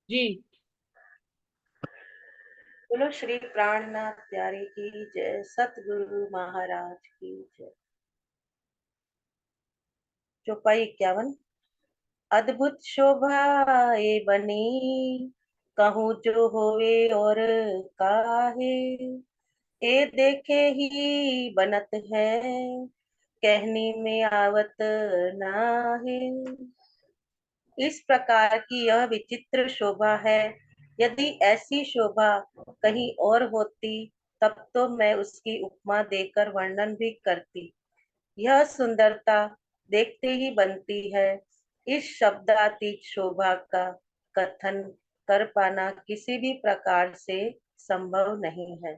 जी। बोलो श्री प्राणनाथ प्यारे की जय, सतगुरु महाराज की जय। चौपाई 51। अद्भुत शोभा ये बनी, कहूँ जो होवे और काहे, ए देखे ही बनत है, कहनी में आवत नाहे। इस प्रकार की यह विचित्र शोभा है। यदि ऐसी शोभा कहीं और होती तब तो मैं उसकी उपमा देकर वर्णन भी करती। यह सुंदरता देखते ही बनती है। इस शब्दातीत शोभा का कथन कर पाना किसी भी प्रकार से संभव नहीं है।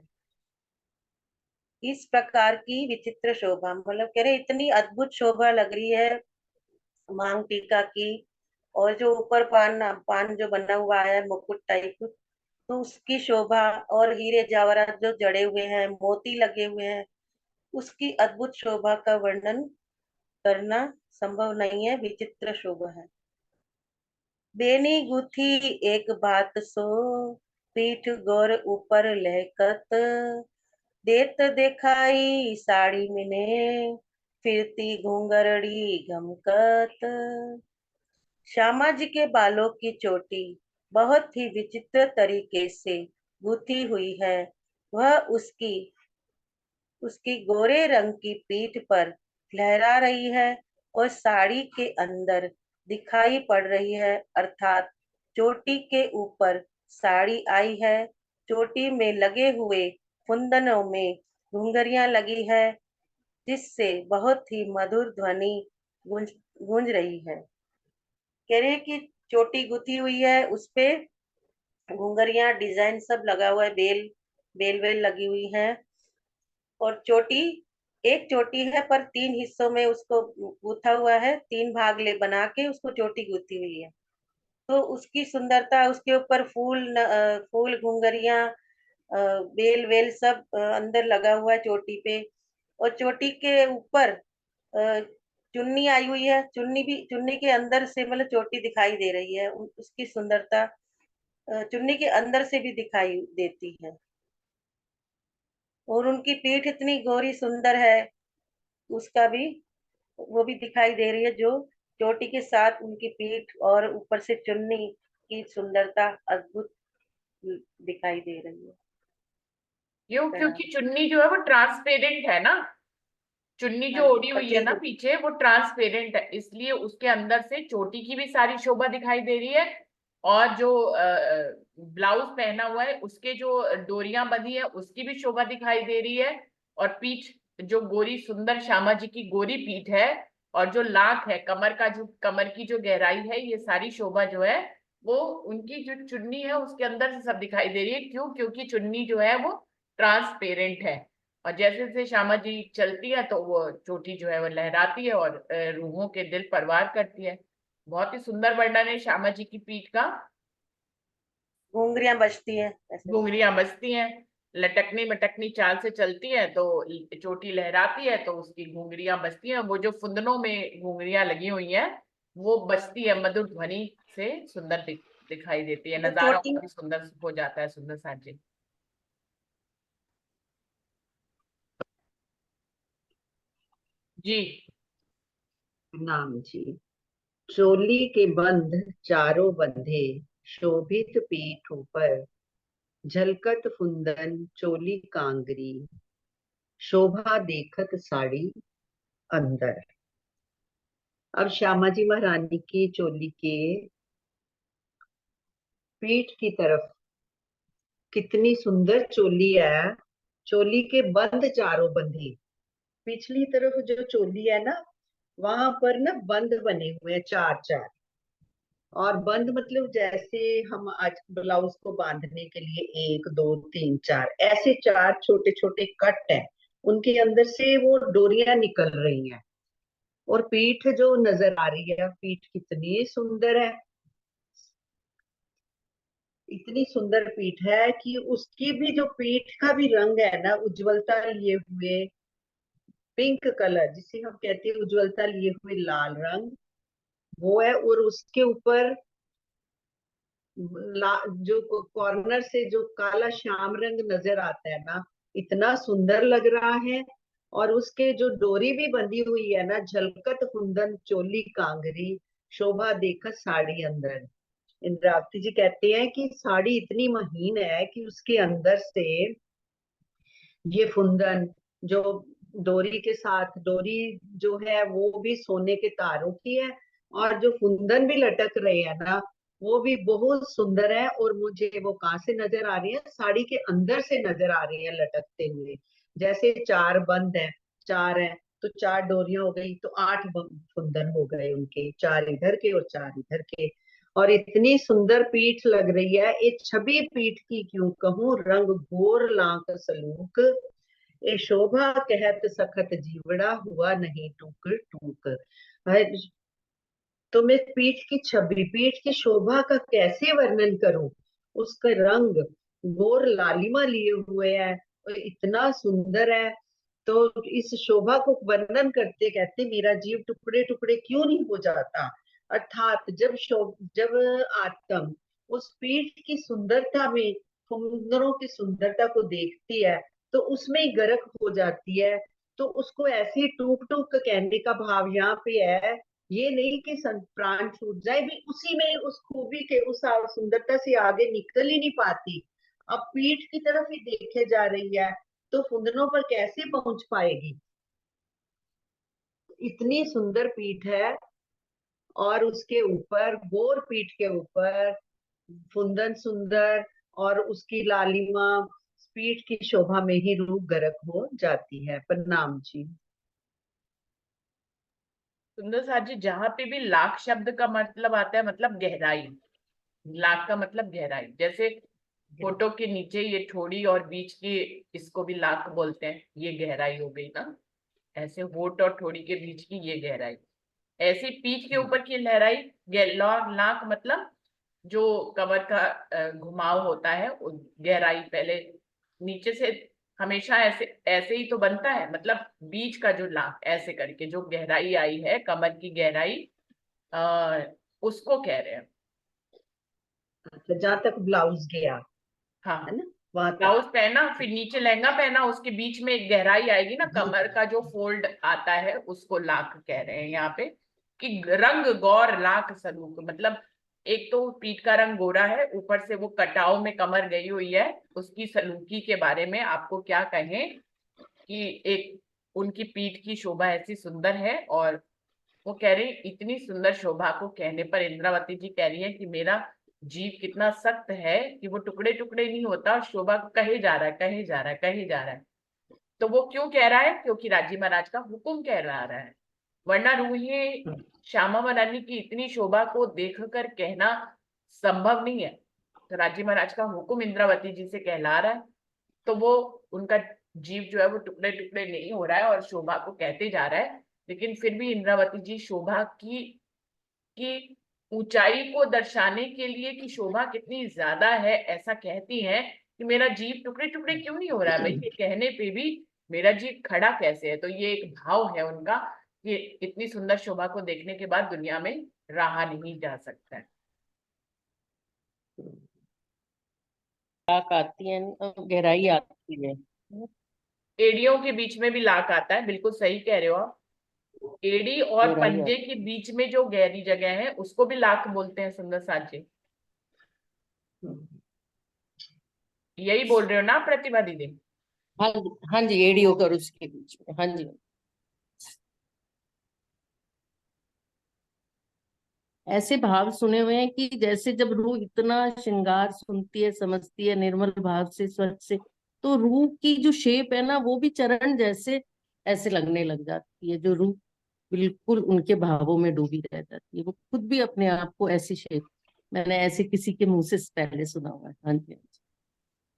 इस प्रकार की विचित्र शोभा मतलब कह रहे इतनी अद्भुत शोभा लग रही है मांग टीका की। और जो ऊपर पान पान जो बना हुआ है मुकुट टाइप, तो उसकी शोभा, और हीरे जवाहरात जो जड़े हुए हैं, मोती लगे हुए हैं, उसकी अद्भुत शोभा का वर्णन करना संभव नहीं है, विचित्र शोभा है। बेनी गुथी एक बात सो, पीठ गोर ऊपर लहकत, देत देखाई साड़ी मिने, फिरती घूंगरड़ी घमकत। श्यामा जी के बालों की चोटी बहुत ही विचित्र तरीके से गुथी हुई है। वह उसकी उसकी गोरे रंग की पीठ पर लहरा रही है और साड़ी के अंदर दिखाई पड़ रही है, अर्थात चोटी के ऊपर साड़ी आई है। चोटी में लगे हुए कुंदनों में घुंघरियां लगी है, जिससे बहुत ही मधुर ध्वनि गूंज गूंज रही है। कह रहे हैं कि चोटी गुथी हुई है, उसपे घुंघरियां डिजाइन सब लगा हुआ है, बेल बेल वेल लगी हुई है। और चोटी, एक चोटी है पर तीन हिस्सों में उसको गूथा हुआ है, तीन भाग ले बना के उसको चोटी गुथी हुई है। तो उसकी सुंदरता, उसके ऊपर फूल घुंघरियां, बेल वेल सब अंदर लगा हुआ है चोटी पे। और चोटी के ऊपर अ, चुन्नी आई हुई है, चुन्नी भी, चुन्नी के अंदर से मतलब चोटी दिखाई दे रही है, उसकी सुंदरता चुन्नी के अंदर से भी दिखाई देती है। और उनकी पीठ इतनी गोरी सुंदर है, उसका भी, वो भी दिखाई दे रही है, जो चोटी के साथ उनकी पीठ और ऊपर से चुन्नी की सुंदरता अद्भुत दिखाई दे रही है। क्यों? प्रणाम। क्योंकि चुन्नी जो है वो ट्रांसपेरेंट है ना। चुन्नी हाँ जो जी, ओढ़ी हुई है पतली ना पीछे, वो ट्रांसपेरेंट है, इसलिए उसके अंदर से चोटी की भी सारी शोभा दिखाई दे रही है। और जो ब्लाउज पहना हुआ है उसके जो डोरियां बंधी है उसकी भी शोभा दिखाई दे रही है। और पीठ, जो गोरी सुंदर श्यामा जी की गोरी पीठ है, और जो लाख है, कमर का जो, कमर की जो गहराई है, ये सारी शोभा जो है वो उनकी जो चुन्नी है उसके अंदर से सब दिखाई दे रही है। क्यों? क्योंकि चुन्नी जो है वो ट्रांसपेरेंट है। और जैसे जैसे श्यामा जी चलती है तो वो चोटी जो है वो लहराती है और रूहों के दिल परवार करती है। बहुत ही सुंदर वर्णन है श्यामा जी की पीठ का। घुंघरियां बजती हैं ऐसे। घुंघरियां बजती हैं, लटकनी मटकनी चाल से चलती है तो चोटी लहराती है तो उसकी घुंघरियां बजती हैं। वो जो फुंदनों में घुंघरियां लगी हुई हैं वो बजती है, मधुर ध्वनि से सुंदर दिखाई देती है। तो नजारा चोटी, और भी सुंदर हो जाता है, सुंदर साजी। जी। नाम जी। चोली के बंध चारों बंधे, शोभित पीठ ऊपर, झलकत फुंदन चोली कांगरी, शोभा देखत साड़ी अंदर। अब श्यामा जी महारानी की चोली के पीठ की तरफ कितनी सुंदर चोली है। चोली के बंद चारों बंधे, पिछली तरफ जो चोली है ना, वहां पर ना बंद बने हुए हैं चार चार। और बंद मतलब जैसे हम आज ब्लाउज को बांधने के लिए एक दो तीन चार ऐसे चार छोटे छोटे कट हैं, उनके अंदर से वो डोरियां निकल रही हैं। और पीठ जो नजर आ रही है, पीठ कितनी सुंदर है। इतनी सुंदर पीठ है कि उसकी भी जो पीठ का भी रंग है ना, उज्जवलता लिए हुए पिंक कलर, जिसे हम कहते हैं उज्जवलता लिए हुए लाल रंग, वो है। और उसके ऊपर जो कॉर्नर से जो काला श्याम रंग नजर आता है ना, इतना सुंदर लग रहा है। और उसके जो डोरी भी बंधी हुई है ना, झलकत कुंदन चोली कांगरी, शोभा देखत साड़ी अंदर। इंद्रावती जी कहते हैं कि साड़ी इतनी महीन है कि उसके अंदर से ये फुंदन, जो डोरी के साथ, डोरी जो है वो भी सोने के तारों की है, और जो फुंदन भी लटक रहे हैं ना, वो भी बहुत सुंदर है। और मुझे वो कहाँ से नजर आ रही है, साड़ी के अंदर से नजर आ रही है लटकते हुए। जैसे चार बंद है, चार है तो चार डोरियां हो गई, तो आठ फुंदन हो गए उनके, चार इधर के और चार इधर के। और इतनी सुंदर पीठ लग रही है, एक छवि पीठ की क्यों कहूँ, रंग घोर लांक सलूक, ए शोभा कहत सखत जीवड़ा, हुआ नहीं टूक टूक। है, तो मैं पीठ की छवि, पीठ की शोभा का कैसे वर्णन करूं। उसका रंग गोर लालिमा लिए हुए है और इतना सुंदर है। तो इस शोभा को वर्णन करते कहते मेरा जीव टुकड़े टुकड़े क्यों नहीं हो जाता। अर्थात जब आत्म उस पीठ की सुंदरता में समुद्रों की सुंदरता को देखती है, तो उसमें ही गर्क हो जाती है। तो उसको ऐसे टूक टूक कहने का भाव यहाँ पे है। ये नहीं कि प्राण छूट जाए, भी उसी में उस खूबी के उस सुंदरता से आगे निकल ही नहीं पाती। अब पीठ की तरफ ही देखे जा रही है, तो फुंदनों पर कैसे पहुंच पाएगी। इतनी सुंदर पीठ है, और उसके ऊपर गोर पीठ के ऊपर फुंदन सुंदर, और उसकी लालिमा पीठ की शोभा में ही रूप गर्क हो जाती है। प्रणाम जी। सुंदर साथ जी, जहां पे भी लाख शब्द का मतलब आता है, मतलब गहराई। लाख का मतलब गहराई। जैसे फोटो के नीचे ये ठोड़ी और बीच की, इसको भी लाख बोलते हैं, ये गहराई हो गई ना। ऐसे होठ और ठोड़ी के बीच की ये गहराई। ऐसी पीठ के ऊपर की लहराई। लाख लाख मतलब जो कमर का घुमाव होता है, गहराई पहले नीचे से हमेशा ऐसे ऐसे ही तो बनता है, मतलब बीच का जो लाख ऐसे करके जो गहराई आई है, कमर की गहराई, आ, उसको कह रहे हैं। अच्छा, जहां तक ब्लाउज गया है हाँ, ना, वहां तक। ब्लाउज पहना, फिर नीचे लहंगा पहना, उसके बीच में एक गहराई आएगी ना, जी कमर का जो फोल्ड आता है उसको लाख कह रहे हैं यहाँ पे। कि रंग गौर लाख सलूक, मतलब एक तो पीठ का रंग गोरा है, ऊपर से वो कटाव में कमर गई हुई है। उसकी सलूकी के बारे में आपको क्या कहें कि एक उनकी पीठ की शोभा ऐसी सुंदर है। और वो कह रही, इतनी सुंदर शोभा को कहने पर इंद्रावती जी कह रही है कि मेरा जीव कितना सख्त है कि वो टुकड़े टुकड़े नहीं होता, और शोभा को कहे जा रहा है, कहे जा रहा है, कहे जा रहा है। तो वो क्यों कह रहा है? क्योंकि राजी महाराज का हुक्म कह रहा है। वरना रूही श्यामा मनानी की इतनी शोभा को देखकर कहना संभव नहीं है। तो राजी महाराज का हुक्म इंद्रावती जी से कहला रहा है, तो वो उनका जीव जो है वो टुकड़े टुकड़े नहीं हो रहा है और शोभा को कहते जा रहा है। लेकिन फिर भी इंद्रावती जी शोभा की ऊंचाई को दर्शाने के लिए कि शोभा कितनी ज्यादा है, ऐसा कहती हैं कि मेरा जीव टुकड़े टुकड़े क्यों नहीं हो रहा है भाई, ये कहने पे भी मेरा जीव खड़ा कैसे है। तो ये एक भाव है उनका कि इतनी सुंदर शोभा को देखने के बाद दुनिया में रहा नहीं जा सकता है। लाख आती है गहराई आती है। एड़ियों के बीच में भी लाख आता है, बिल्कुल सही कह रहे हो आप। एड़ी और गहराई पंजे आती के बीच में जो गहरी जगह है उसको भी लाख बोलते हैं, सुंदर साथ जी। है। यही बोल रहे हो ना प्रतिभा दीदी? हाँ जी, हाँ जी, एड़ी होकर उसके बीच में, हाँ जी। ऐसे भाव सुने हुए हैं कि जैसे जब रूह इतना श्रृंगार सुनती है, समझती है निर्मल भाव से, स्वच्छ से, तो रूह की जो शेप है ना, वो भी चरण जैसे ऐसे लगने लग जाती है। जो रूह बिल्कुल उनके भावों में डूबी रह जाती है, वो खुद भी अपने आप को ऐसी शेप, मैंने ऐसे किसी के मुंह से पहले सुना हुआ है। हाँ जी, हाँ जी।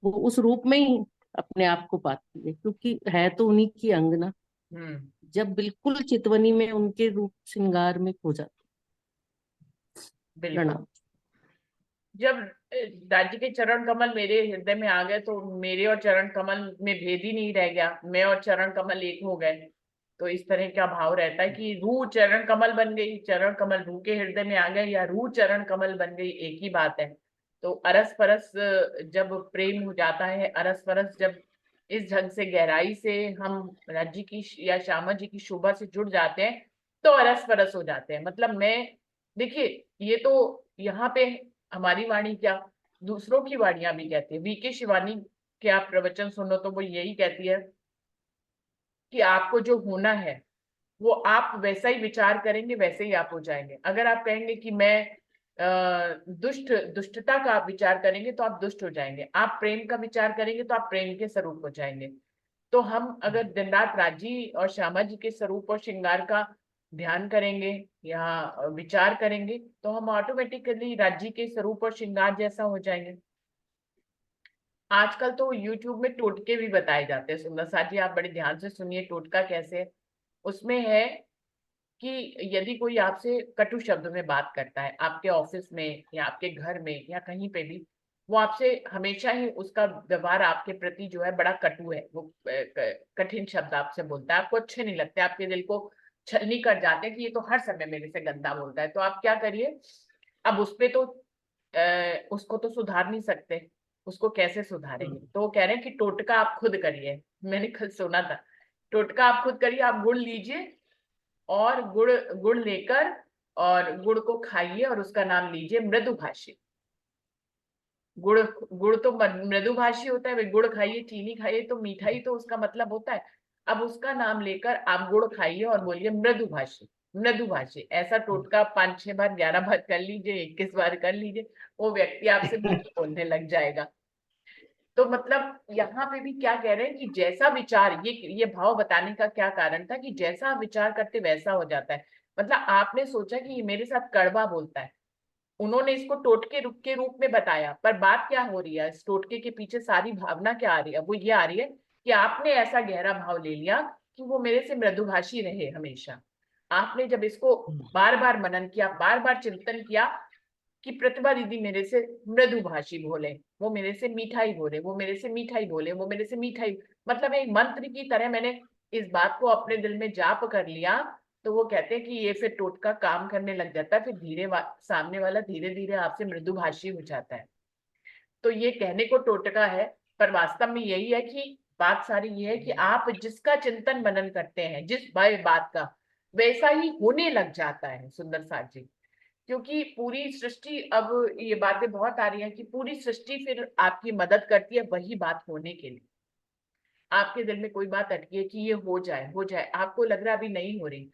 वो उस रूप में ही अपने आप को पाती है, क्योंकि है तो उन्हीं की अंग ना। हम्म। जब बिल्कुल चितवनी में उनके रूप श्रृंगार में खो जाती। बिल्कुल। प्रणाम। जब दादी के चरण कमल मेरे हृदय में आ गए तो मेरे और चरण कमल में भेद ही नहीं रह गया, मैं और चरण कमल एक हो गए। तो इस तरह का भाव रहता है कि रूह चरण कमल बन गई, चरण कमल रूह के हृदय में आ गए, या रूह चरण कमल बन गई, एक ही बात है। तो अरस परस जब प्रेम हो जाता है, अरस परस जब इस ढंग से गहराई से हम राज्य की या श्यामा जी की शोभा से जुड़ जाते हैं तो अरस परस हो जाते हैं। मतलब मैं, देखिए, ये तो यहाँ पे हमारी वाणी क्या, दूसरों की वाणियां भी कहती है। वीके शिवानी के आप प्रवचन सुनो तो वो यही कहती है कि आपको जो होना है वो आप वैसा ही विचार करेंगे, वैसे ही आप हो जाएंगे। अगर आप कहेंगे कि मैं दुष्टता का आप विचार करेंगे तो आप दुष्ट हो जाएंगे, आप प्रेम का विचार करेंगे तो आप प्रेम के स्वरूप हो जाएंगे। तो हम अगर दिन रात राजी और श्यामा जी के स्वरूप और श्रृंगार का ध्यान करेंगे या विचार करेंगे तो हम ऑटोमेटिकली राज्य के स्वरूप और श्रृंगार जैसा हो जाएंगे। आजकल तो YouTube में टोटके भी बताए जाते हैं। सुंदर साथ जी, आप बड़े ध्यान से सुनिए टोटका कैसे है। उसमें है कि यदि कोई आपसे कटु शब्द में बात करता है आपके ऑफिस में या आपके घर में या कहीं पे भी, वो आपसे हमेशा ही उसका व्यवहार आपके प्रति जो है बड़ा कटु है, वो कठिन शब्द आपसे बोलता है, आपको अच्छे नहीं लगते, आपके दिल को छलनी कर जाते हैं कि ये तो हर समय मेरे से गंदा बोलता है। तो आप क्या करिए, अब उस पे तो उसको तो सुधार नहीं सकते, उसको कैसे सुधारेंगे? तो वो कह रहे हैं कि टोटका आप खुद करिए। मैंने कल सुना था, टोटका आप खुद करिए। आप गुड़ लीजिए और गुड़ गुड़ लेकर और गुड़ को खाइए और उसका नाम लीजिए मृदुभाषी। गुड़ गुड़ तो मृदुभाषी होता है भाई, गुड़ खाइए, चीनी खाइए तो मीठा ही तो उसका मतलब होता है। अब उसका नाम लेकर आप गुड़ खाइए और बोलिए मृदुभाषी, मृदुभाषी। ऐसा टोटका 5-6 बार, 11 बार कर लीजिए, 21 बार कर लीजिए, वो व्यक्ति आपसे मीठा बोलने लग जाएगा। तो मतलब यहाँ पे भी क्या कह रहे हैं कि जैसा विचार, ये भाव बताने का क्या कारण था कि जैसा आप विचार करते वैसा हो जाता है। मतलब आपने सोचा कि ये मेरे साथ कड़वा बोलता है, उन्होंने इसको टोटके के रूप में बताया, पर बात क्या हो रही है, इस टोटके के पीछे सारी भावना क्या आ रही है? वो ये आ रही है कि आपने ऐसा गहरा भाव ले लिया कि वो मेरे से मृदुभाषी रहे हमेशा। आपने जब इसको बार बार मनन किया, बार बार चिंतन किया कि प्रतिभा दीदी मेरे से मृदुभाषी बोले, वो मेरे से मिठाई बोले, वो मेरे से मिठाई बोले, वो मेरे से मिठाई, मतलब एक मंत्र की तरह मैंने इस बात को अपने दिल में जाप कर लिया। तो वो कहते हैं कि ये फिर टोटका काम करने लग जाता है, फिर सामने वाला धीरे धीरे आपसे मृदुभाषी हो जाता है। तो ये कहने को टोटका है, पर वास्तव में यही है कि बात सारी ये है कि आप जिसका चिंतन मनन करते हैं, जिस बात का, वैसा ही होने लग जाता है। सुंदर साथ जी, क्योंकि पूरी सृष्टि, अब ये बातें बहुत आ रही हैं कि पूरी सृष्टि फिर आपकी मदद करती है वही बात होने के लिए। आपके दिल में कोई बात अटकी है कि ये हो जाए, हो जाए, आपको लग रहा है अभी नहीं हो रही,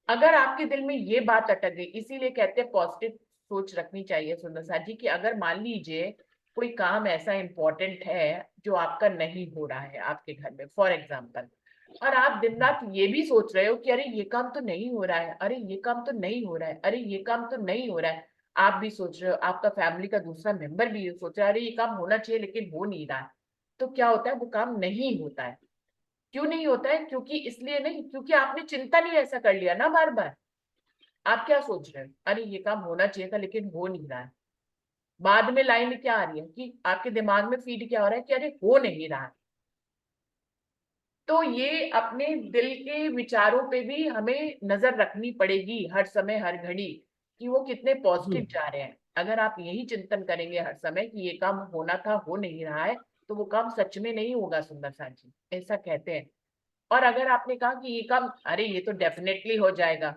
अगर आपके दिल में ये बात अटक गई, इसीलिए कहते हैं पॉजिटिव सोच रखनी चाहिए सुंदर साथ जी, कि अगर मान लीजिए कोई काम ऐसा इंपॉर्टेंट है जो आपका नहीं हो रहा है आपके घर में फॉर एग्जाम्पल, और आप दिन रात ये भी सोच रहे हो कि अरे ये काम तो नहीं हो रहा है, अरे ये काम तो नहीं हो रहा है, अरे ये काम तो नहीं हो रहा है, आप भी सोच रहे हो, आपका फैमिली का दूसरा मेंबर भी ये सोच रहा है अरे ये काम होना चाहिए लेकिन हो नहीं रहा है, तो क्या होता है, वो काम नहीं होता है। क्यों नहीं होता है? क्योंकि इसलिए नहीं, क्योंकि आपने चिंतन ही ऐसा कर लिया ना बार बार। आप क्या सोच रहे हो, अरे ये काम होना चाहिए था लेकिन हो नहीं रहा है। बाद में लाइन क्या आ रही है कि आपके दिमाग में फीड क्या हो रहा है कि अरे हो नहीं रहा है। तो ये अपने दिल के विचारों पे भी हमें नजर रखनी पड़ेगी हर समय हर घड़ी, कि वो कितने पॉजिटिव जा रहे हैं। अगर आप यही चिंतन करेंगे हर समय कि ये काम होना था हो नहीं रहा है, तो वो काम सच में नहीं होगा सुंदर साथ जी, ऐसा कहते हैं। और अगर आपने कहा कि ये काम, अरे ये तो डेफिनेटली हो जाएगा,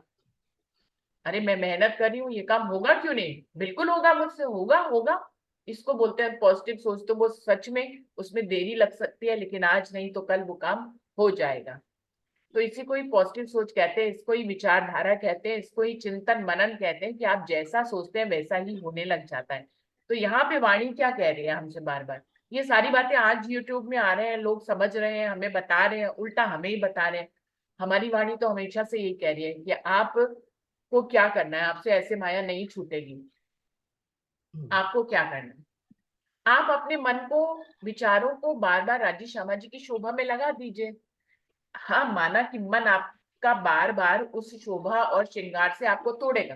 अरे मैं मेहनत कर रही हूँ, ये काम होगा क्यों नहीं, बिल्कुल होगा मुझसे, होगा होगा, इसको बोलते हैं पॉजिटिव सोच। तो वो सच में उसमें देरी लग सकती है लेकिन आज नहीं तो कल वो काम हो जाएगा। तो इसी को ही पॉजिटिव सोच कहते हैं, इसको ही विचारधारा कहते हैं, इसको ही चिंतन मनन कहते हैं कि आप जैसा सोचते हैं वैसा ही होने लग जाता है। तो यहाँ पे वाणी क्या कह रही है हमसे बार बार, ये सारी बातें आज यूट्यूब में आ रहे हैं, लोग समझ रहे हैं, हमें बता रहे हैं, उल्टा हमें ही बता रहे हैं। हमारी वाणी तो हमेशा से यही कह रही है कि आप को क्या करना है, आपसे ऐसे माया नहीं छूटेगी। आपको क्या करना है, आप अपने मन को, विचारों को बार बार राजी श्यामा जी की शोभा में लगा दीजिए। हाँ, माना कि मन आपका बार बार उस शोभा और श्रृंगार से आपको तोड़ेगा,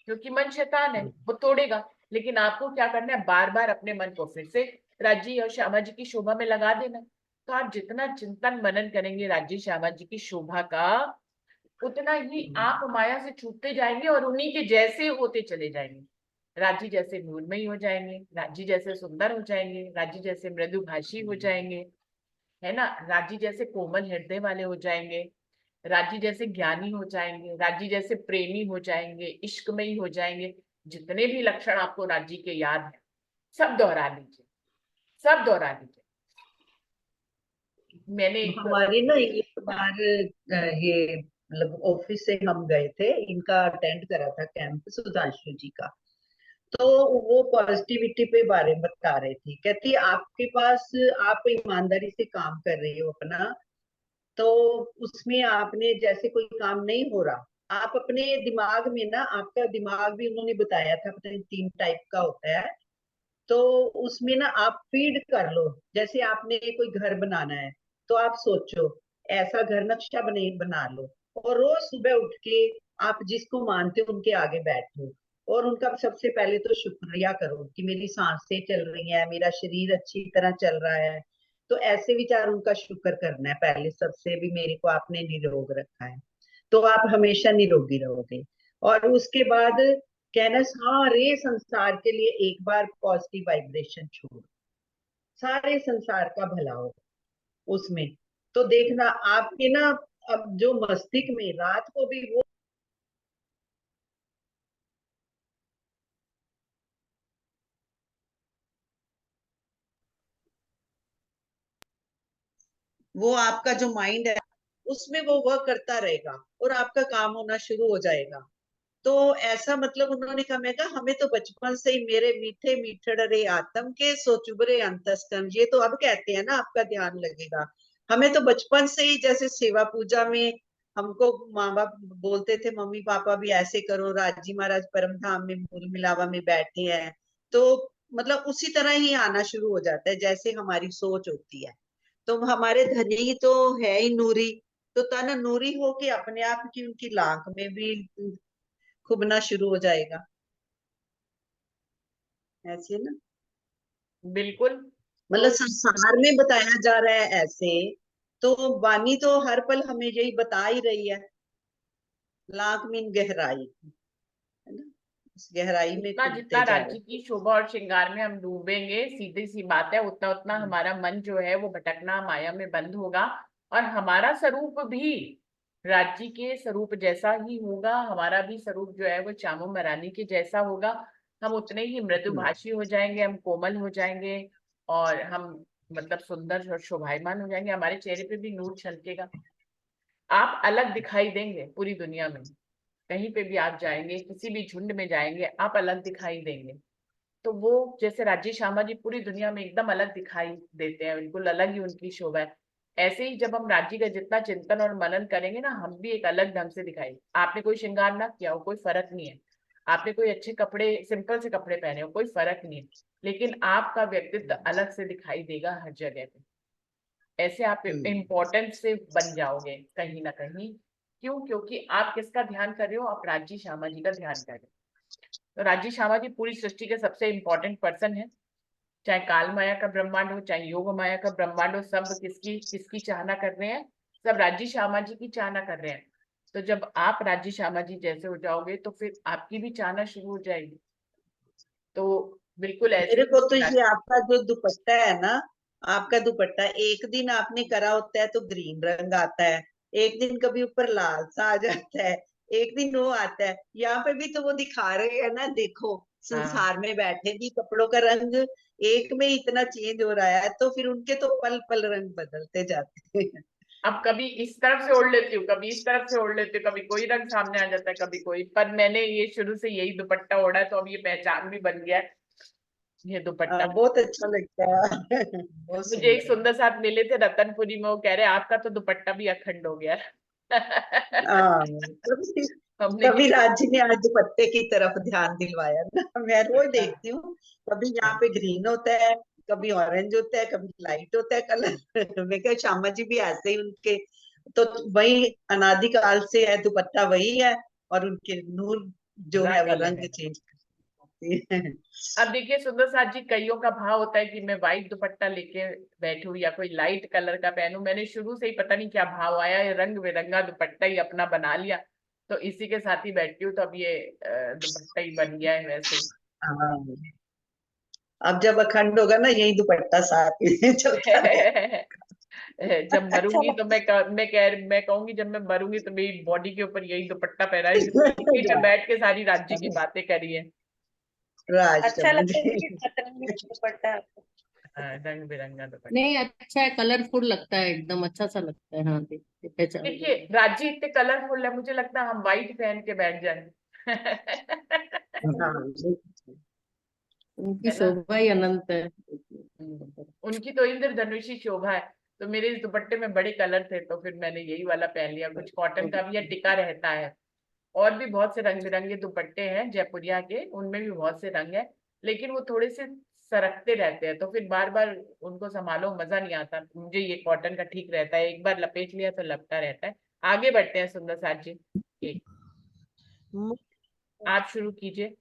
क्योंकि मन शैतान है, वो तोड़ेगा, लेकिन आपको क्या करना है, बार बार अपने मन को फिर से राजी और श्यामा जी की शोभा में लगा देना। तो आप जितना चिंतन मनन करेंगे राजी श्यामा जी की शोभा का, उतना ही आप माया से छूटते जाएंगे और उन्हीं के जैसे होते चले जाएंगे। राजी जैसे नूरमयी हो जाएंगे, राजी जैसे सुंदर हो जाएंगे, राजी जैसे मृदुभाषी हो जाएंगे, है ना, राजी जैसे कोमल हृदय वाले हो जाएंगे, राजी जैसे ज्ञानी हो जाएंगे, राजी जैसे प्रेमी हो जाएंगे, इश्कमयी हो जाएंगे। जितने भी लक्षण आपको राजी के याद है सब दोहरा लीजिए, सब दोहरा लीजिए। मैंने एक हमारी ना एक बार ये मतलब ऑफिस से हम गए थे, इनका अटेंड करा था कैंप सुधांशु जी का। तो वो पॉजिटिविटी पे बारे में बता रहे थे, कहती आपके पास आप ईमानदारी से काम कर रही हो अपना, तो उसमें आपने जैसे कोई काम नहीं हो रहा, आप अपने दिमाग में ना, आपका दिमाग भी उन्होंने बताया था पता नहीं 3 टाइप का होता है, तो उसमें ना आप फीड कर लो। जैसे आपने कोई घर बनाना है, तो आप सोचो ऐसा घर नक्शा बना लो, और रोज सुबह उठ के आप जिसको मानते हो उनके आगे बैठो, और उनका सबसे पहले तो शुक्रिया करो कि मेरी सांसें चल रही हैं, मेरा शरीर अच्छी तरह चल रहा है। तो ऐसे विचार उनका शुक्र करना है पहले सबसे भी, मेरे को आपने निरोग रखा है, तो आप हमेशा निरोगी रहोगे। और उसके बाद कहना सारे संसार के लिए एक बार पॉजिटिव वाइब्रेशन छोड़ो, सारे संसार का भला हो उसमें। तो देखना आपके ना, अब जो मस्तिष्क में रात को भी वो आपका जो माइंड है उसमें वो वर्क करता रहेगा, और आपका काम होना शुरू हो जाएगा। तो ऐसा मतलब उन्होंने कहा, मैं कहा हमें तो बचपन से ही मेरे मीठे मीठड़े आत्म के सो चुभरे अंतस्तम, ये तो अब कहते हैं ना आपका ध्यान लगेगा। हमें तो बचपन से ही जैसे सेवा पूजा में हमको माँ बाप बोलते थे, मम्मी पापा भी ऐसे करो, राजी महाराज परम धाम में मूल मिलावा में बैठे हैं, तो मतलब उसी तरह ही आना शुरू हो जाता है जैसे हमारी सोच होती है। तो हमारे धनी तो है ही नूरी, तो तन नूरी हो के अपने आप की उनकी लाख में भी खुबना शुरू हो जाएगा, ऐसे ना। बिल्कुल। तो मतलब संसार में बताया जा रहा है ऐसे, तो वाणी तो हर पल हमें यही बता ही रही है, लाख मीन गहराई, है ना, उस गहराई में जितना जितना कूदते जाओ। राज्य की शोभा और श्रृंगार में हम डूबेंगे, सीधी सी बात है, उतना उतना हम्म, हमारा मन जो है वो भटकना माया में बंद होगा। और हमारा स्वरूप भी राज्य के स्वरूप जैसा ही होगा, हमारा भी स्वरूप जो है वो चामू मरानी के जैसा होगा। हम उतने ही मृदुभाषी हो जाएंगे, हम कोमल हो जाएंगे, और हम मतलब सुंदर और शोभायमान हो जाएंगे, हमारे चेहरे पे भी नूर छलकेगा। आप अलग दिखाई देंगे पूरी दुनिया में। कहीं पे भी आप जाएंगे, किसी भी झुंड में जाएंगे, आप अलग दिखाई देंगे। तो वो जैसे राजेश श्यामा जी पूरी दुनिया में एकदम अलग दिखाई देते हैं, बिल्कुल अलग ही उनकी शोभा है। ऐसे ही जब हम राज्य का जितना चिंतन और मनन करेंगे ना, हम भी एक अलग ढंग से दिखाई। आपने कोई श्रृंगार ना किया हो, कोई फर्क नहीं है। आपने कोई अच्छे कपड़े, सिंपल से कपड़े पहने हो, कोई फर्क नहीं है। लेकिन आपका व्यक्तित्व अलग से दिखाई देगा हर जगह पे। ऐसे आप हम्म, इम्पोर्टेंट से बन जाओगे कहीं ना कहीं। क्यों? क्योंकि आप किसका ध्यान कर रहे हो? आप राजी श्यामा जी का ध्यान कर रहे हो। तो राजी श्यामा जी पूरी सृष्टि के सबसे इम्पोर्टेंट पर्सन है। चाहे काल माया का ब्रह्मांड हो, चाहे योग माया का ब्रह्मांड हो, सब किसकी किसकी चाहना कर रहे हैं? सब राजी श्यामा जी की चाहना कर रहे हैं। तो जब आप राजी श्यामा जी जैसे हो जाओगे तो फिर आपकी भी चाहना शुरू हो जाएगी। तो बिल्कुल ऐसे मेरे को तो ही ये आपका जो दुपट्टा है ना, आपका दुपट्टा एक दिन आपने करा होता है तो ग्रीन रंग आता है, एक दिन कभी ऊपर लाल सा आ जाता है, एक दिन वो आता है, यहाँ पे भी तो वो दिखा रहे हैं ना, देखो हाँ। संसार में बैठे भी कपड़ों का रंग एक में इतना चेंज हो रहा है, तो फिर उनके तो पल पल रंग बदलते जाते हैं। अब कभी इस तरफ से ओढ़ लेती हूँ, कभी इस तरफ से ओढ़ लेती हूँ, कभी कोई रंग सामने आ जाता है, कभी कोई। पर मैंने ये शुरू से यही दुपट्टा ओढ़ा है, तो अब ये पहचान भी बन गया है, ये दुपट्टा। बहुत अच्छा लगता है बहुत मुझे एक सुंदर। सुंदर साथ मिले थे रतनपुरी में, वो कह रहे आपका तो दुपट्टा भी अखंड हो गया है। हाँ, कभी हमने कभी कहा राजी ने आज दुपट्टे की तरफ ध्यान दिलवाया ना, मैं रोज देखती हूँ, कभी यहाँ पे ग्रीन होता है, कभी ऑरेंज होता है, कभी लाइट होता है कलर मैं क्या श्यामा जी भी ऐसे ही उनके, तो वही अनादिकाल से है, दुपट्टा वही है, और उनके नूर जो है रंग वो अलग रंग है। चेंज करती है। अब देखिए सुंदर साथ जी, कईयों का भाव होता है कि मैं व्हाइट दुपट्टा लेके बैठूं या कोई लाइट कलर का पहनूं। मैंने शुरू से ही पता नहीं क्या भाव आया, ये रंग बिरंगा दुपट्टा ही अपना बना लिया, तो इसी के साथ ही बैठती हूँ। तो अब ये दुपट्टा ही बन गया है वैसे ही। हाँ, अब जब अखंड होगा ना यही दुपट्टा साथ में चलता रहे। जब अच्छा मरूंगी तो लगता मैं कहूंगी जब मैं मरूंगी तो मेरी बॉडी के ऊपर यही दुपट्टा पहना है जिसमें पे बैठ के सारी राज्य की बातें करी है। राज अच्छा लगता है कि समझ। सतरंगी दुपट्टा। रंग बिरंगा दुपट्टा। नहीं, अच्छा है, कलरफुल लगता है, एकदम अच्छा सा लगता है। हाँ, देख पहचान देखिए गई। राज्य इतने कलरफुल है, मुझे लगता है हम व्हाइट पहन के बैठ जाए। हाँ उनकी है ना। शोभा ही अनंत है। उनकी तो इंद्रधनुषी शोभा है। तो मेरे इस दुपट्टे में बड़े कलर थे तो फिर मैंने यही वाला पहन लिया। कुछ कॉटन का भी है, टिका रहता है। और भी बहुत से रंग बिरंगे दुपट्टे हैं जयपुरिया के, उनमें भी बहुत से रंग है। लेकिन वो थोड़े से सरकते रहते हैं तो फिर बार बार उनको संभालो, मजा नहीं आता। मुझे ये कॉटन का ठीक रहता है, एक बार लपेट लिया तो लगता रहता है। आगे बढ़ते हैं सुंदर साथ जी। एक मुख आप शुरू कीजिए।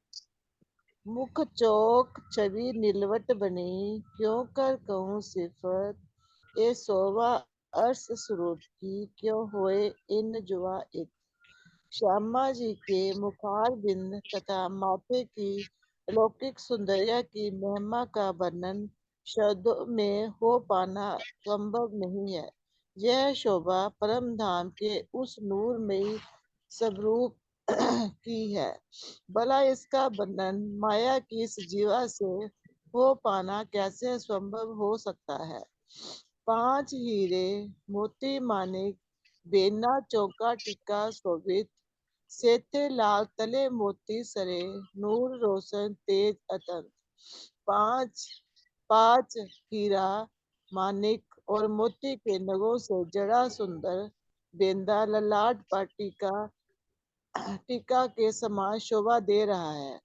मुख चौक छवि नीलवट बनी, क्यों कर कहूँ सिफत ए शोभा अर्श स्वरूप की, क्यों होए इन जुआ एक। श्यामा जी के मुखार बिंद तथा माथे की अलौकिक सौंदर्य की महिमा का वर्णन शब्दों में हो पाना संभव नहीं है। यह शोभा परम धाम के उस नूरमयी स्वरूप की है। भला इसका वर्णन माया की इस जीवा से हो पाना कैसे संभव हो सकता है। 5 हीरे मोती मानिक बेना चौका टिक्का शोभित, सेते लाल तले मोती सरे, नूर रोशन तेज अतंत। 5 5 हीरा मानिक और मोती के नगों से जड़ा सुंदर बेंदा ललाट पर टीका के समान शोभा दे रहा है।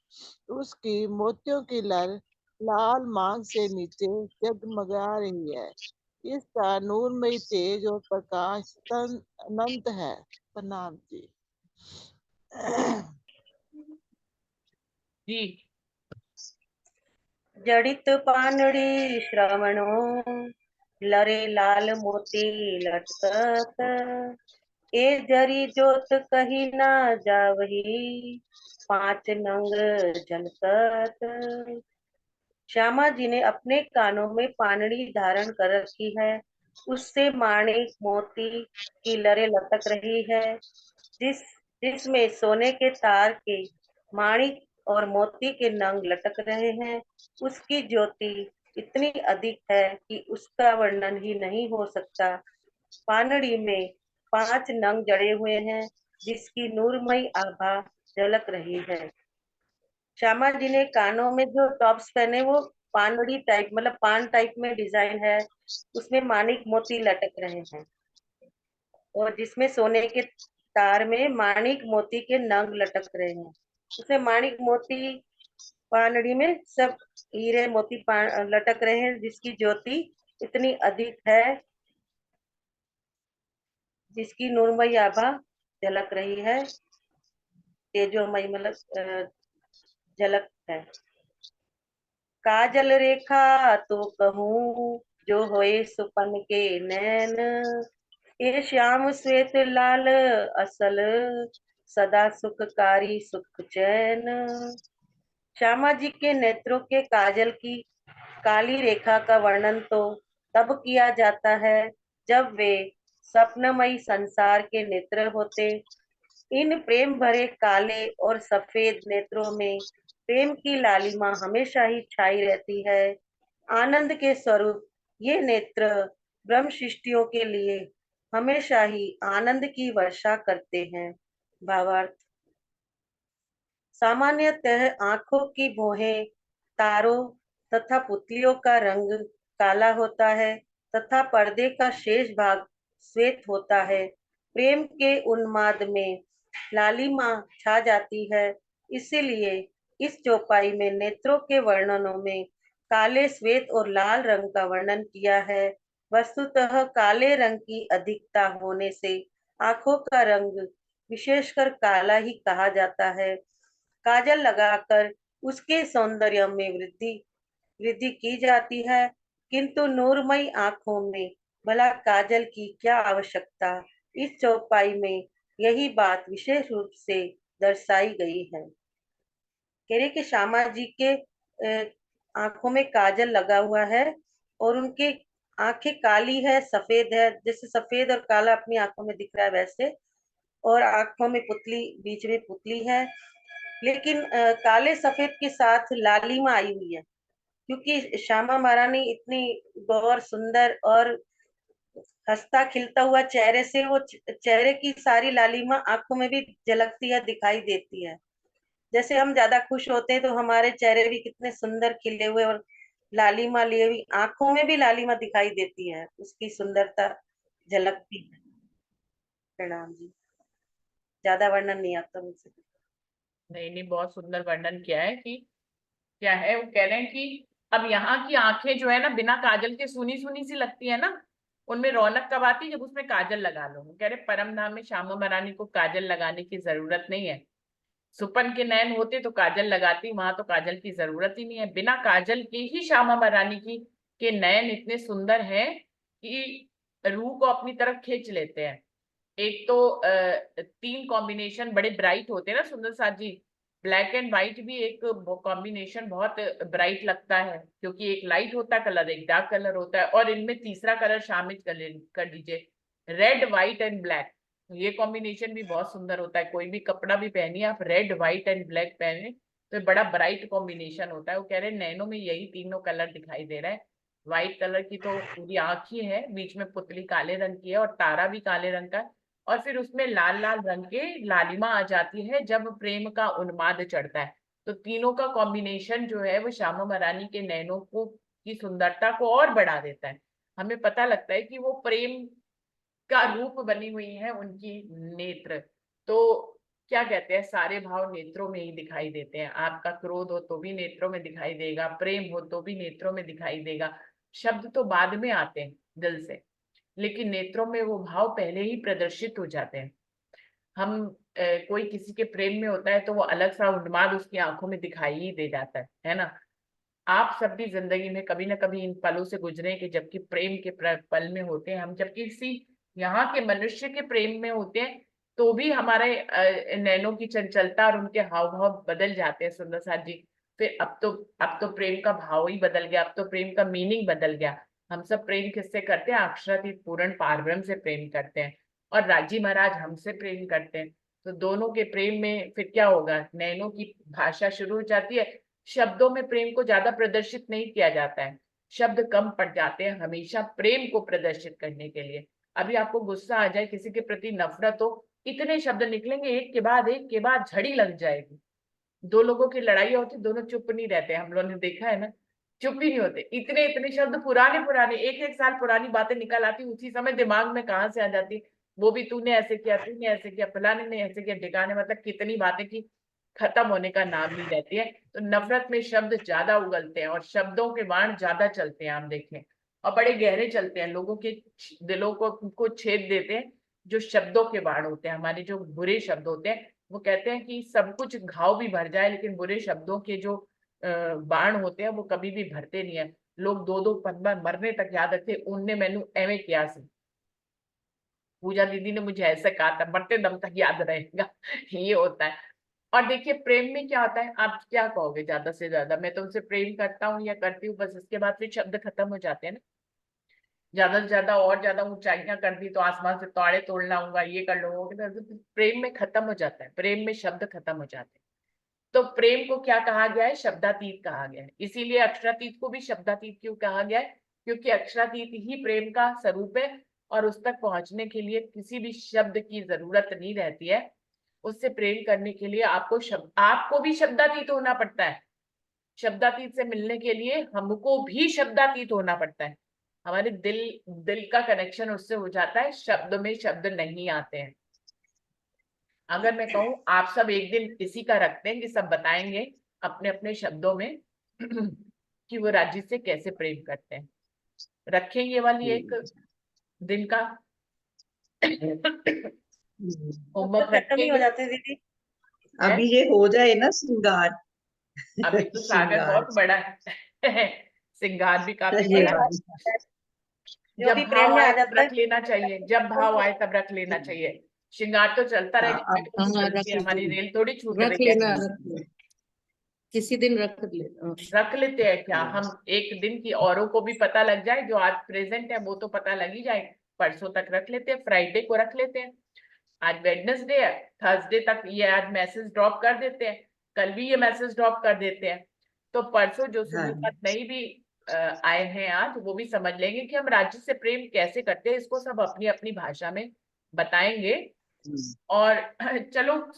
उसकी मोतियों की लर लाल मांग से नीचे जगमगा रही है। इसका नूरमयी तेज और प्रकाश अनंत है। प्रणाम जी। जी। जड़ित पानड़ी श्रवणो, लरे लाल मोती लटकत, ए जरी जोत कही ना जावही, 5 नंग झलकत। श्यामा जी ने अपने कानों में पानड़ी धारण कर रखी है, उससे माणिक मोती की लरे लटक रही है, जिस जिसमें सोने के तार के माणिक और मोती के नंग लटक रहे हैं। उसकी ज्योति इतनी अधिक है कि उसका वर्णन ही नहीं हो सकता। पानड़ी में 5 नंग जड़े हुए हैं, जिसकी नूरमयी आभा झलक रही है। श्यामा जी ने कानों में जो टॉप्स पहने वो पानड़ी टाइप मतलब पान टाइप में डिजाइन है, उसमें माणिक मोती लटक रहे हैं, और जिसमें सोने के तार में माणिक मोती के नंग लटक रहे हैं। उसमें माणिक मोती पानड़ी में सब हीरे मोती लटक रहे हैं, जिसकी ज्योति इतनी अधिक है, जिसकी नूरमयी आभा झलक रही है, तेजोमयी मतलब झलक है। काजल रेखा तो कहूँ जो होए सुपन के नैन, ये श्याम श्वेत लाल असल, सदा सुखकारी सुख चैन। श्यामा जी के नेत्रों के काजल की काली रेखा का वर्णन तो तब किया जाता है जब वे स्वप्नमयी संसार के नेत्र होते। इन प्रेम भरे काले और सफेद नेत्रों में प्रेम की लालिमा हमेशा ही छाई रहती है। आनंद के स्वरूप ये नेत्र ब्रह्म सृष्टियों के लिए हमेशा ही आनंद की वर्षा करते हैं। भावार्थ, सामान्यतः आंखों की भौहें तारों तथा पुतलियों का रंग काला होता है तथा पर्दे का शेष भाग श्वेत होता है। प्रेम के उन्माद में लालिमा छा जाती है, इसीलिए इस चौपाई में नेत्रों के वर्णनों में काले श्वेत और लाल रंग का वर्णन किया है। वस्तुतः काले रंग की अधिकता होने से आंखों का रंग विशेषकर काला ही कहा जाता है। काजल लगाकर उसके सौंदर्य में वृद्धि वृद्धि की जाती है, किंतु नूरमयी आंखों में भला काजल की क्या आवश्यकता। इस चौपाई में यही बात विशेष रूप से दर्शाई गई है। कह रही कि श्यामा जी के आंखों में काजल लगा हुआ है और उनकी आंखें काली है, सफेद है, जैसे सफेद और काला अपनी आंखों में दिख रहा है वैसे, और आंखों में पुतली, बीच में पुतली है, लेकिन काले सफेद के साथ लालिमा आई हुई है, क्योंकि श्यामा महारानी इतनी गौर सुंदर और हंसता खिलता हुआ चेहरे से वो चेहरे की सारी लालिमा आंखों में भी झलकती है, दिखाई देती है। जैसे हम ज्यादा खुश होते हैं तो हमारे चेहरे भी कितने सुंदर खिले हुए और लालिमा लिए हुई, आंखों में भी लालिमा दिखाई देती है, उसकी सुंदरता झलकती है। प्रणाम जी, ज्यादा वर्णन नहीं आता मुझसे। नहीं नहीं, बहुत सुंदर वर्णन किया है कि क्या है। वो कह रहे हैं कि अब यहाँ की आंखें जो है ना, बिना काजल के सूनी सूनी सी लगती है ना, उनमें रौनक कब आती है, जब उसमें काजल लगा लो। वो कह रहे परम धाम में श्यामा महारानी को काजल लगाने की जरूरत नहीं है। सुपन के नैन होते तो काजल लगाती, वहां तो काजल की जरूरत ही नहीं है। बिना काजल के ही श्यामा महारानी की के नयन इतने सुंदर हैं कि रूह को अपनी तरफ खींच लेते हैं। एक तो तीन कॉम्बिनेशन बड़े ब्राइट होते हैं ना सुंदर साथ जी। ब्लैक एंड व्हाइट भी एक कॉम्बिनेशन बहुत ब्राइट लगता है, क्योंकि एक लाइट होता है कलर, एक डार्क कलर होता है, और इनमें तीसरा कलर शामिल कर दीजिए, रेड व्हाइट एंड ब्लैक। ये कॉम्बिनेशन भी बहुत सुंदर होता है। कोई भी कपड़ा भी पहनिए आप, रेड व्हाइट एंड ब्लैक पहने तो बड़ा ब्राइट कॉम्बिनेशन होता है। वो कह रहे हैं नैनों में यही तीनों कलर दिखाई दे रहा है। व्हाइट कलर की तो पूरी आंख ही है, बीच में पुतली काले रंग की है और तारा भी काले रंग का है, और फिर उसमें लाल लाल रंग के लालिमा आ जाती है जब प्रेम का उन्माद चढ़ता है। तो तीनों का कॉम्बिनेशन जो है वो श्यामा महारानी के नैनों को की सुंदरता को और बढ़ा देता है। हमें पता लगता है कि वो प्रेम का रूप बनी हुई है उनकी नेत्र। तो क्या कहते हैं, सारे भाव नेत्रों में ही दिखाई देते हैं। आपका क्रोध हो तो भी नेत्रों में दिखाई देगा, प्रेम हो तो भी नेत्रों में दिखाई देगा। शब्द तो बाद में आते हैं दिल से, लेकिन नेत्रों में वो भाव पहले ही प्रदर्शित हो जाते हैं। हम कोई किसी के प्रेम में होता है तो वो अलग सा उन्माद उसकी आंखों में दिखाई ही दे जाता है ना। आप सब भी जिंदगी में कभी ना कभी इन पलों से गुजरे कि जबकि प्रेम के पल में होते हैं हम, जबकि किसी यहाँ के मनुष्य के प्रेम में होते हैं तो भी हमारे नैनों की चंचलता और उनके हाव भाव बदल जाते हैं सुंदर साथ जी। फिर अब तो प्रेम का भाव ही बदल गया, अब तो प्रेम का मीनिंग बदल गया। हम सब प्रेम किससे करते हैं, अक्षरातीत पूर्ण पारब्रह्म से प्रेम करते हैं, और राजी महाराज हमसे प्रेम करते हैं। तो दोनों के प्रेम में फिर क्या होगा, नैनों की भाषा शुरू हो जाती है। शब्दों में प्रेम को ज्यादा प्रदर्शित नहीं किया जाता है, शब्द कम पड़ जाते हैं हमेशा प्रेम को प्रदर्शित करने के लिए। अभी आपको गुस्सा आ जाए, किसी के प्रति नफरत हो, इतने शब्द निकलेंगे एक के बाद झड़ी लग जाएगी। दो लोगों की लड़ाई होती, दोनों चुप नहीं रहते, हम लोगों ने देखा है ना, चुप ही नहीं होते। इतने इतने शब्द पुराने पुराने, एक साल पुरानी बातें निकल आती, उसी समय दिमाग में कहाँ से आ जाती। वो भी तूने ऐसे किया, तूने ऐसे किया, फलाने ने ऐसे किया, ढिकाने, मतलब कितनी बातें की, खत्म होने का नाम नहीं रहती है। तो नफरत में शब्द ज्यादा उगलते हैं और शब्दों के बाण ज्यादा चलते हैं, आप देखें, और बड़े गहरे चलते हैं, लोगों के दिलों को छेद देते हैं। जो शब्दों के बाण होते हैं, हमारे जो बुरे शब्द होते हैं, वो कहते हैं कि सब कुछ घाव भी भर जाए, लेकिन बुरे शब्दों के जो बाण होते हैं वो कभी भी भरते नहीं है। लोग दो दो बार मरने तक याद रखते, उनने मैनू एवं किया सी, पूजा दीदी ने मुझे ऐसे कहा था, मरते दम तक याद रहेगा। ये होता है। और देखिए प्रेम में क्या होता है, आप क्या कहोगे, ज्यादा से ज्यादा मैं तुमसे प्रेम करता हूँ या करती हूँ, बस इसके बाद फिर शब्द खत्म हो जाते हैं ना। ज्यादा से ज्यादा और ज्यादा ऊंचाइयां कर दी तो आसमान से ताड़े तोड़ लाऊंगा, ये कर लूंगा, तो प्रेम में खत्म हो जाता है, प्रेम में शब्द खत्म हो जाते हैं। तो प्रेम को क्या कहा गया है, शब्दातीत कहा गया है। इसीलिए अक्षरातीत को भी शब्दातीत क्यों कहा गया है, क्योंकि अक्षरातीत ही प्रेम का स्वरूप है, और उस तक पहुंचने के लिए किसी भी शब्द की जरूरत नहीं रहती है। उससे प्रेम करने के लिए आपको भी शब्दातीत होना पड़ता है। शब्दातीत से मिलने के लिए हमको भी शब्दातीत होना पड़ता है। हमारे दिल दिल का कनेक्शन उससे हो जाता है, शब्द में शब्द नहीं आते हैं। अगर मैं कहूँ आप सब एक दिन इसी का रखते हैं कि सब बताएंगे अपने अपने शब्दों में कि वो राजी से कैसे प्रेम करते हैं, रखें ये वाली एक दिन का होमवर्क खत्म ही हो रखेंगे। जाते हैं दीदी। अभी ये हो जाए ना श्रृंगार। अभी तो सागर श्रृंगार बहुत बड़ा है श्रृंगार भी काफी सही बड़ा बात है। है। जो जब भी प्रेम भाव में आए आ तब जाता है रख लेना चाहिए, जब भाव आए तब रख लेना चाहिए। श्रृंगार तो चलता रहेगा, हाँ, अब हमें तो हाँ चलती है, रख हमारी रेल थोड़ी छूट रख रही है। लेना रख लेना। किसी दिन रख लेते हैं क्या हम, एक दिन की औरों को भी पता लग जाए, जो आज प्रेजेंट है वो तो पता लग ही जाए, परसों तक रख लेते हैं, फ्राइडे को रख लेते हैं। आज वेडनेसडे है, थर्सडे तक ये आज मैसेज ड्रॉप कर देते हैं, कल भी ये मैसेज ड्रॉप कर देते हैं, तो परसों जो सुबह हाँ। साथ नहीं भी आए हैं आज, वो भी समझ लेंगे कि हम राज्य से प्रेम कैसे करते हैं। इसको सब अपनी अपनी भाषा में बताएंगे। और चलो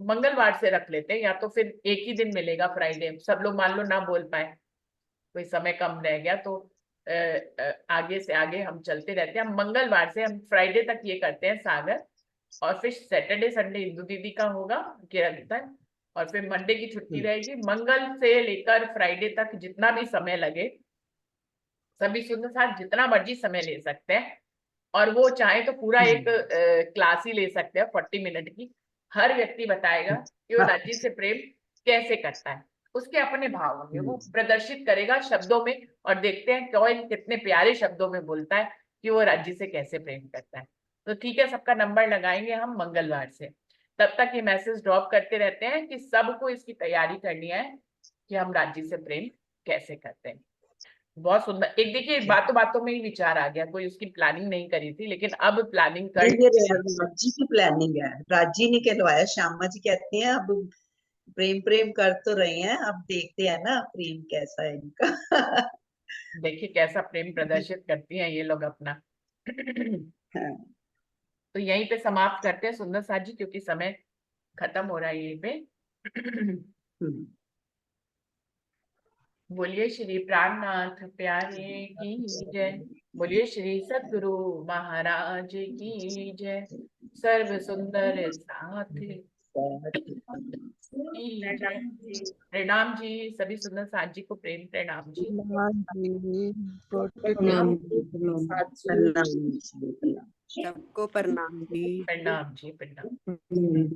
मंगलवार से रख लेते हैं, या तो फिर एक ही दिन मिलेगा फ्राइडे, सब लोग मान लो ना बोल पाए, कोई समय कम रह गया तो आगे से आगे हम चलते रहते हैं। हम मंगलवार से हम फ्राइडे तक ये करते हैं सागर, और फिर सैटरडे संडे इंदु दीदी का होगा कीर्तन, और फिर मंडे की छुट्टी रहेगी। मंगल से लेकर फ्राइडे तक जितना भी समय लगे, सभी सुंदर साथ जितना मर्जी समय ले सकते हैं, और वो चाहे तो पूरा एक क्लास ही ले सकते हैं 40 मिनट की। हर व्यक्ति बताएगा कि वो राज्य से प्रेम कैसे करता है, उसके अपने भाव होंगे, वो प्रदर्शित करेगा शब्दों में, और देखते हैं कौन कितने प्यारे शब्दों में बोलता है कि वो राज्य से कैसे प्रेम करता है। तो ठीक है, सबका नंबर लगाएंगे हम मंगलवार से। तब तक ये मैसेज ड्रॉप करते रहते हैं कि सबको इसकी तैयारी करनी है कि हम राज्य से प्रेम कैसे करते हैं। बहुत सुंदर। एक देखिए, बातों बातों में ही विचार आ गया, कोई उसकी प्लानिंग नहीं करी थी, लेकिन अब प्लानिंग कर ये राजी की प्लानिंग है, राजी ने कहलवाया। श्यामा जी कहते हैं अब प्रेम प्रेम कर तो रहे हैं, अब देखते हैं ना प्रेम कैसा है इनका। देखिए कैसा प्रेम प्रदर्शित करती हैं ये लोग अपना। तो यहीं पे समाप्त करते हैं सुंदर साथ जी, क्योंकि समय खत्म हो रहा है यहीं पे। बोलिए श्री प्राणनाथ प्यारे की जय, बोलिए श्री सद्गुरु महाराज की जय, सर्व सुंदर साथ की जय। प्रणाम जी, सभी सुंदर साथ जी को प्रेम प्रणाम जी। प्रणाम जी, प्रणाम। सबको प्रणाम जी। प्रणाम जी, प्रणाम। प्रणाम।